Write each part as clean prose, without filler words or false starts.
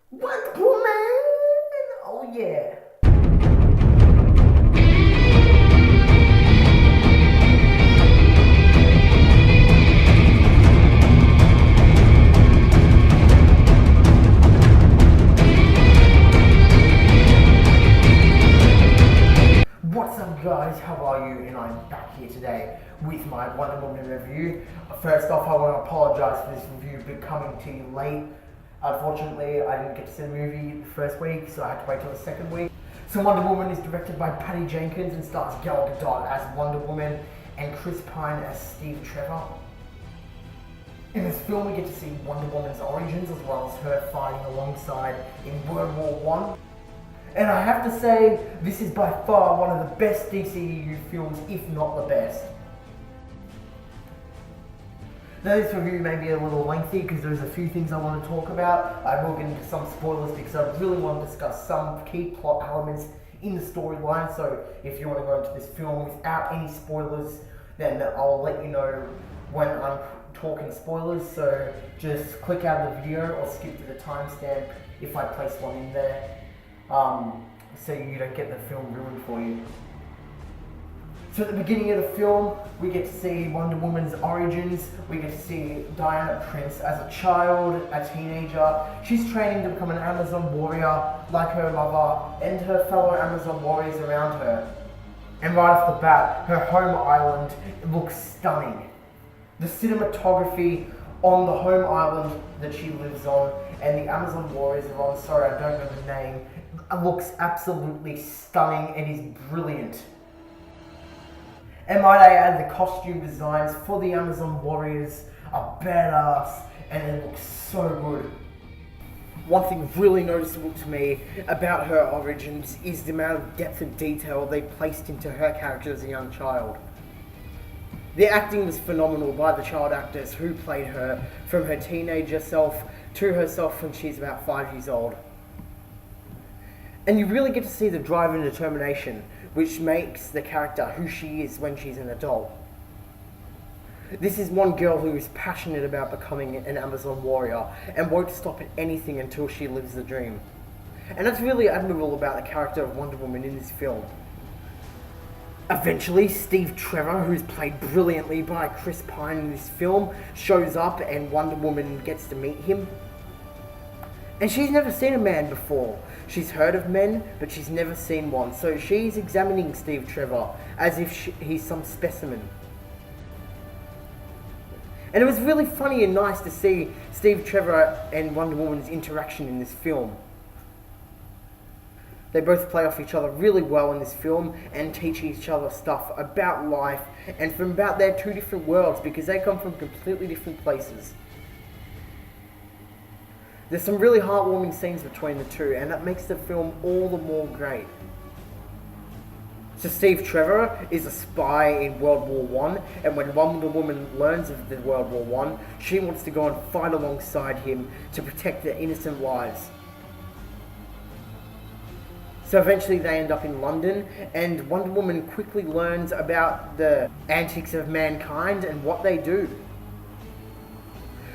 Wonder Woman! Oh yeah. What's up guys, how are you? And I'm back here today with my Wonder Woman review. First off, I want to apologise for this review becoming to you late. Unfortunately, I didn't get to see the movie the first week, so I had to wait till the second week. So Wonder Woman is directed by Patty Jenkins and stars Gal Gadot as Wonder Woman and Chris Pine as Steve Trevor. In this film, we get to see Wonder Woman's origins as well as her fighting alongside in World War One. And I have to say, this is by far one of the best DCEU films, if not the best. Now this review may be a little lengthy because there's a few things I want to talk about. I will get into some spoilers because I really want to discuss some key plot elements in the storyline. So if you want to go into this film without any spoilers, then I'll let you know when I'm talking spoilers. So just click out of the video or skip to the timestamp if I place one in there. So you don't get the film ruined for you. So at the beginning of the film, we get to see Wonder Woman's origins. We get to see Diana Prince as a child, a teenager. She's training to become an Amazon warrior like her lover and her fellow Amazon warriors around her. And right off the bat, her home island looks stunning. The cinematography on the home island that she lives on and the Amazon warriors are on, sorry I don't know the name, looks absolutely stunning and is brilliant. And might I add, the costume designs for the Amazon warriors are badass and it looks so good. One thing really noticeable to me about her origins is the amount of depth and detail they placed into her character as a young child. The acting was phenomenal by the child actors who played her, from her teenager self to herself when she's about 5 years old. And you really get to see the drive and determination which makes the character who she is when she's an adult. This is one girl who is passionate about becoming an Amazon warrior and won't stop at anything until she lives the dream. And that's really admirable about the character of Wonder Woman in this film. Eventually, Steve Trevor, who's played brilliantly by Chris Pine in this film, shows up and Wonder Woman gets to meet him. And she's never seen a man before. She's heard of men, but she's never seen one. So she's examining Steve Trevor as if he's some specimen. And it was really funny and nice to see Steve Trevor and Wonder Woman's interaction in this film. They both play off each other really well in this film and teach each other stuff about life and from about their two different worlds because they come from completely different places. There's some really heartwarming scenes between the two and that makes the film all the more great. So Steve Trevor is a spy in World War One, and when Wonder Woman learns of the World War One, she wants to go and fight alongside him to protect their innocent lives. So eventually they end up in London, and Wonder Woman quickly learns about the antics of mankind and what they do.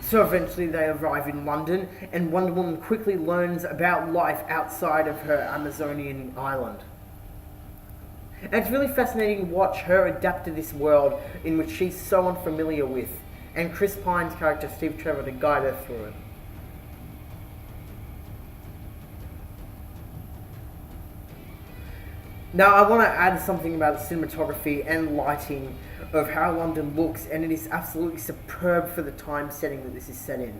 So eventually they arrive in London, and Wonder Woman quickly learns about life outside of her Amazonian island. And it's really fascinating to watch her adapt to this world in which she's so unfamiliar with, and Chris Pine's character Steve Trevor to guide her through it. Now I want to add something about the cinematography and lighting of how London looks, and it is absolutely superb for the time setting that this is set in.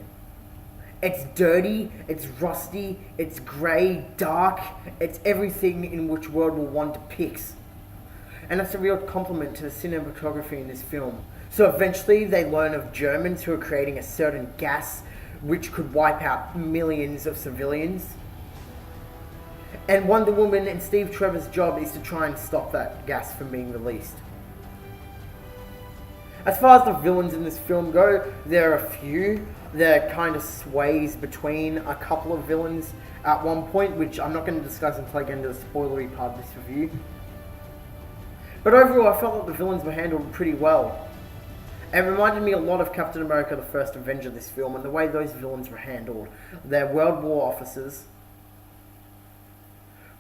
It's dirty, it's rusty, it's grey, dark, it's everything in which World War One depicts. And that's a real compliment to the cinematography in this film. So eventually they learn of Germans who are creating a certain gas which could wipe out millions of civilians. And Wonder Woman and Steve Trevor's job is to try and stop that gas from being released. As far as the villains in this film go, there are a few. There kind of sways between a couple of villains at one point, which I'm not going to discuss until I get into the spoilery part of this review. But overall, I felt that the villains were handled pretty well. It reminded me a lot of Captain America the First Avenger, this film, and the way those villains were handled. They're World War officers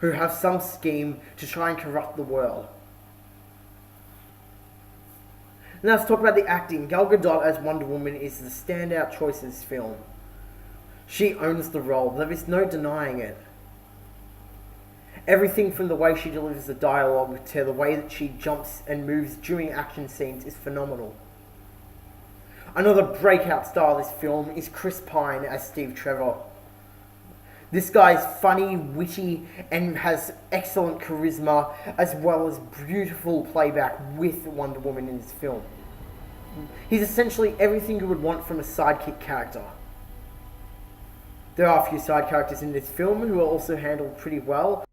who have some scheme to try and corrupt the world. Now let's talk about the acting. Gal Gadot as Wonder Woman is the standout choice in this film. She owns the role. There is no denying it. Everything from the way she delivers the dialogue to the way that she jumps and moves during action scenes is phenomenal. Another breakout star of this film is Chris Pine as Steve Trevor. This guy's funny, witty, and has excellent charisma, as well as beautiful playback with Wonder Woman in this film. He's essentially everything you would want from a sidekick character. There are a few side characters in this film who are also handled pretty well.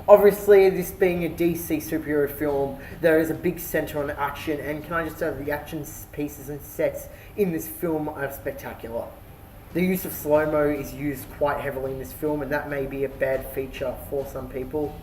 Obviously, this being a DC superhero film, there is a big centre on action, and can I just say the action pieces and sets in this film are spectacular. The use of slow-mo is used quite heavily in this film, and that may be a bad feature for some people.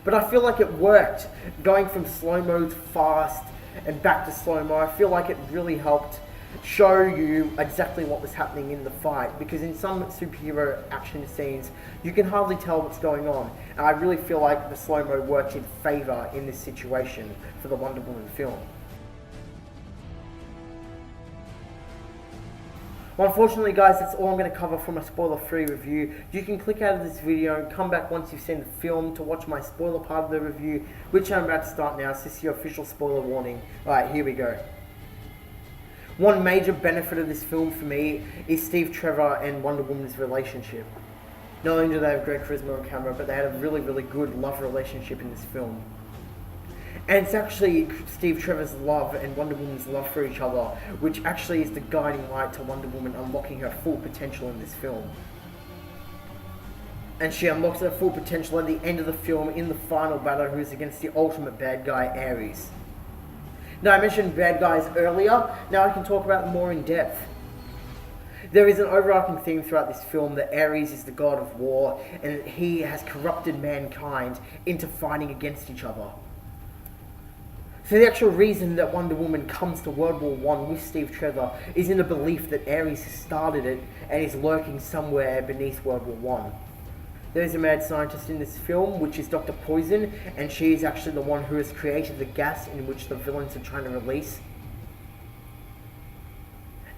But I feel like it worked. Going from slow-mo to fast and back to slow-mo, I feel like it really helped show you exactly what was happening in the fight, because in some superhero action scenes you can hardly tell what's going on, and I really feel like the slow-mo worked in favour in this situation for the Wonder Woman film. Well, unfortunately guys, that's all I'm going to cover for my spoiler-free review. You can click out of this video and come back once you've seen the film to watch my spoiler part of the review, which I'm about to start now, so this is your official spoiler warning. Alright, here we go. One major benefit of this film for me is Steve Trevor and Wonder Woman's relationship. Not only do they have great charisma on camera, but they had a really, really good love relationship in this film. And it's actually Steve Trevor's love and Wonder Woman's love for each other, which actually is the guiding light to Wonder Woman unlocking her full potential in this film. And she unlocks her full potential at the end of the film in the final battle, who's against the ultimate bad guy, Ares. Now, I mentioned bad guys earlier, now I can talk about them more in depth. There is an overarching theme throughout this film that Ares is the god of war, and he has corrupted mankind into fighting against each other. So the actual reason that Wonder Woman comes to World War I with Steve Trevor is in the belief that Ares has started it and is lurking somewhere beneath World War I. There is a mad scientist in this film, which is Dr. Poison, and she is actually the one who has created the gas in which the villains are trying to release.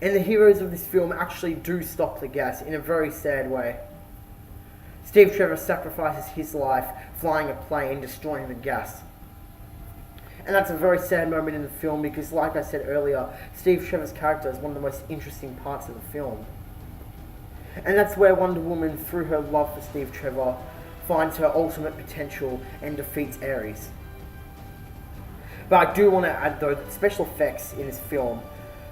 And the heroes of this film actually do stop the gas in a very sad way. Steve Trevor sacrifices his life flying a plane, destroying the gas. And that's a very sad moment in the film because, like I said earlier, Steve Trevor's character is one of the most interesting parts of the film. And that's where Wonder Woman, through her love for Steve Trevor, finds her ultimate potential and defeats Ares. But I do want to add though that special effects in this film,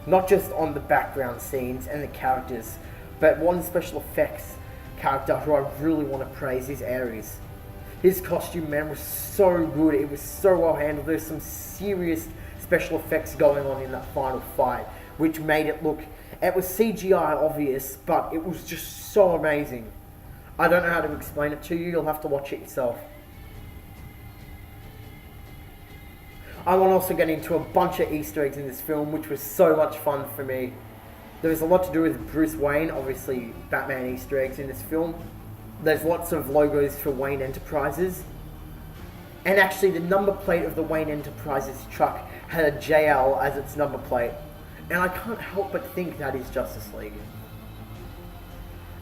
not just on the background scenes and the characters, but one special effects character who I really want to praise is Ares. His costume, man, was so good. It was so well handled. There's some serious special effects going on in that final fight, which made it look... It was CGI obvious, but it was just so amazing. I don't know how to explain it to you. You'll have to watch it yourself. I want to also get into a bunch of Easter eggs in this film, which was so much fun for me. There was a lot to do with Bruce Wayne, obviously Batman Easter eggs in this film. There's lots of logos for Wayne Enterprises. And actually the number plate of the Wayne Enterprises truck had a JL as its number plate. And I can't help but think that is Justice League.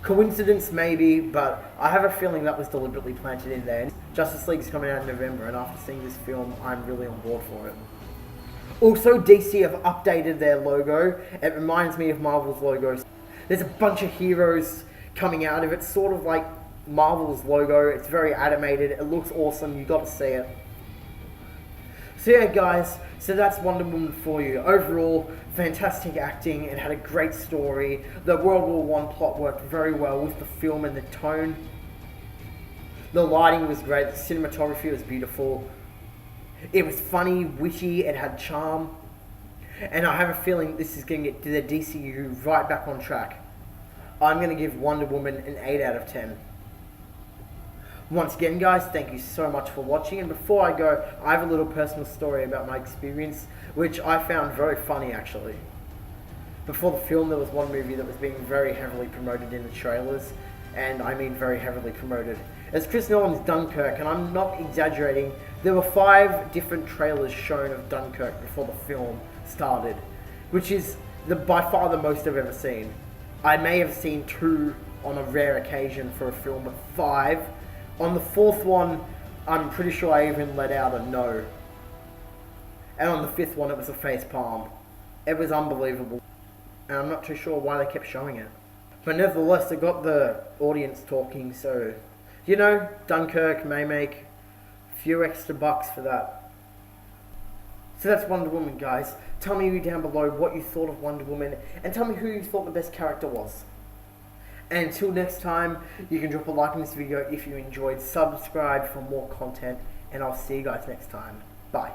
Coincidence maybe, but I have a feeling that was deliberately planted in there. Justice League's coming out in November, and after seeing this film, I'm really on board for it. Also, DC have updated their logo. It reminds me of Marvel's logos. There's a bunch of heroes coming out of it, sort of like Marvel's logo. It's very animated, it looks awesome, you gotta see it. So yeah guys, so that's Wonder Woman for you. Overall, fantastic acting, it had a great story. The World War I plot worked very well with the film and the tone. The lighting was great, the cinematography was beautiful. It was funny, witty, it had charm. And I have a feeling this is going to get the DCU right back on track. I'm going to give Wonder Woman an 8 out of 10. Once again, guys, thank you so much for watching. And before I go, I have a little personal story about my experience, which I found very funny, actually. Before the film, there was one movie that was being very heavily promoted in the trailers, and I mean very heavily promoted. It's Chris Nolan's Dunkirk, and I'm not exaggerating. There were 5 different trailers shown of Dunkirk before the film started, which is by far the most I've ever seen. I may have seen 2 on a rare occasion for a film, but 5. On the 4th one, I'm pretty sure I even let out a no. And on the 5th one, it was a face palm. It was unbelievable. And I'm not too sure why they kept showing it. But nevertheless, they got the audience talking, so... You know, Dunkirk may make a few extra bucks for that. So that's Wonder Woman, guys. Tell me down below what you thought of Wonder Woman, and tell me who you thought the best character was. And until next time, you can drop a like on this video if you enjoyed, subscribe for more content, and I'll see you guys next time. Bye.